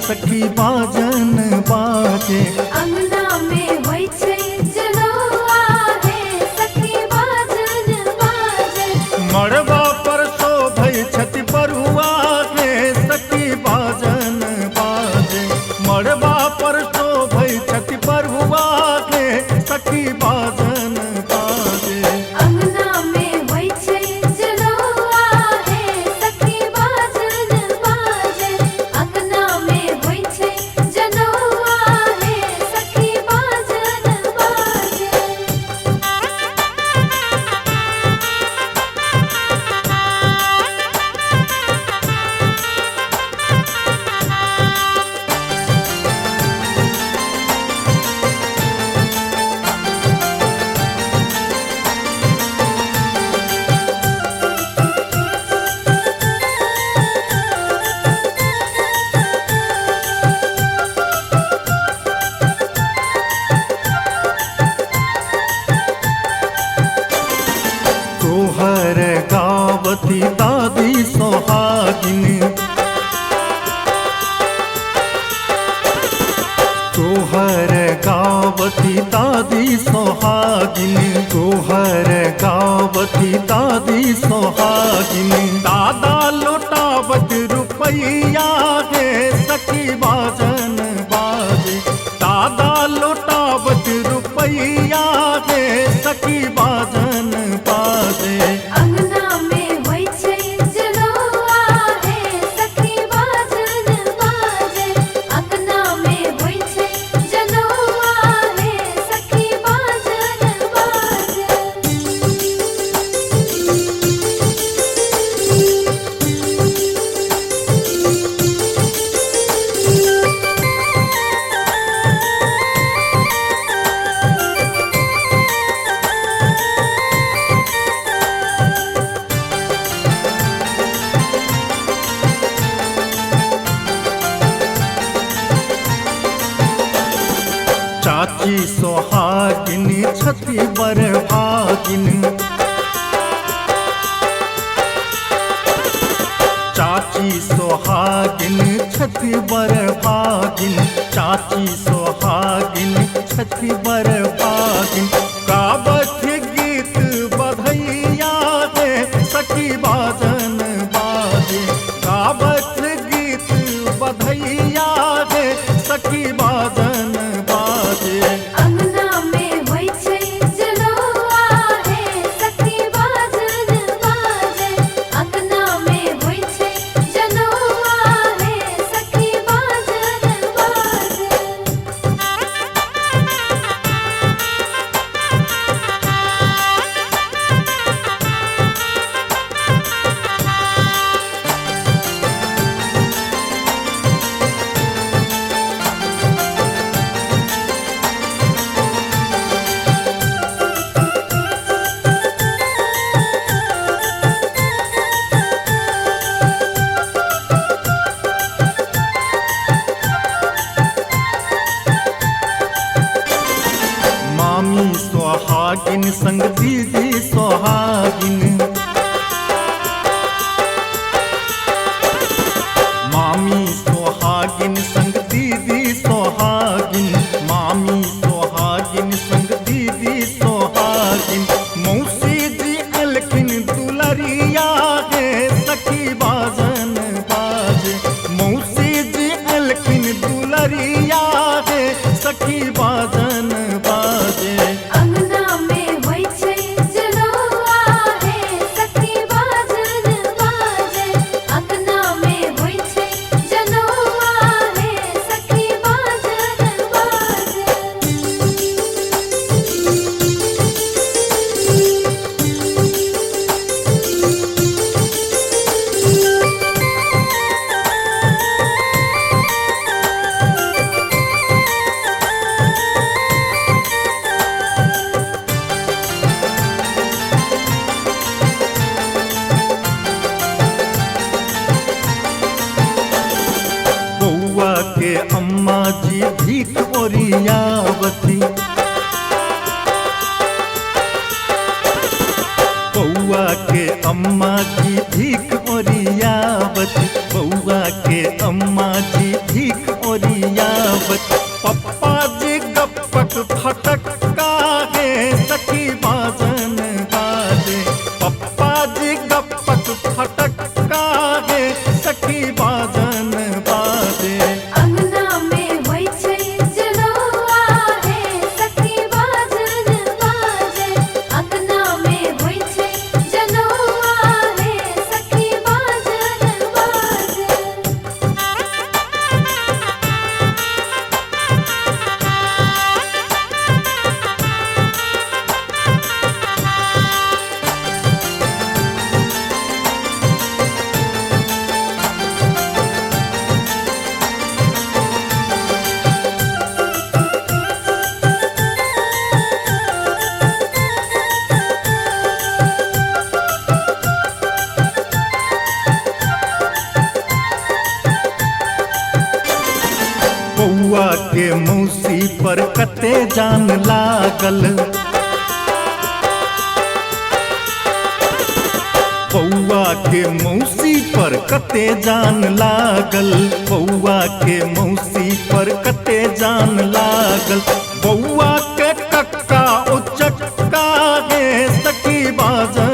सखी बाजन बाजे। अंगना में होइ छै जनौआ हे सखी बाजन बाजे। मड़वा पर शोभै छथि बरुआ गे सखी बाजन बाजे। मड़वा पर शोभै छथि बरुआ गे सखी बाजन बाजे। अंगना में होइ छै जनौआ हे सखी बाजन बाजे। अंगना में होइ छै जनौआ हे सखी बाजन बाजे। तोहर गावती दादी सोहागिन। तोहर गावती दादी सोहागिन। तोहर गावती दादी सोहागिन। दादा लौटावत रुपैया गे सखी बाजन बाजे। दादा लौटावत रुपैया गे सखी बाजन बाजे। अंगना में होइ छै जनौआ हे सखी बाजन बाजे। अंगना में होइ छै जनौआ हे सखी बाजन बाजे। चाची सोहागिन छथि बर भागिन। चाची सोहागिन छथि बर भागिन। चाची सोहागिन छथि बर भागिन। गावत गीत बधैया गे सखी बाजन बाजे। गावत गीत बधैया गे सखी बाजन बाजे। अंगना में होइ छै जनौआ हे सखी बाजन बाजे। अंगना में होइ छै जनौआ हे सखी बाजन बाजे। मामी सोहागिन संग दीदी सोहागिन। मामी सोहागिन संग दीदी सोहागिन। मामी सोहागिन संग दीदी सोहागिन। मौसी जी अलखिन दुलरिया गे सखी बाजन बाजे। मौसी जी अलखिन दुलरिया गे सखी बाजन बाजे। अंगना में होइ छै जनौआ हे सखी बाजन बाजे। अंगना में होइ छै जनौआ हे सखी बाजन बाजे। बउआ के अम्मा जी भीख ओरियावती। बउआ के अम्मा जी भीख ओरियावती। बउआ के अम्मा जी भीख पप्पा जी गप्पक फटक्का है सखी बाजन बाजे। पप्पा जी गप्पक फटक्का है सखी बाजन बाजे। अंगना में होइ छै जनौआ हे सखी बाजन बाजे। अंगना में होइ छै जनौआ हे सखी बाजन बाजे। बउआ के मौसी पर कते जान लागल। बउआ के मौसी पर कते जान लागल। बउआ के मौसी पर कते जान लागल। बउआ के कक्का उचक्का है सखी बाजन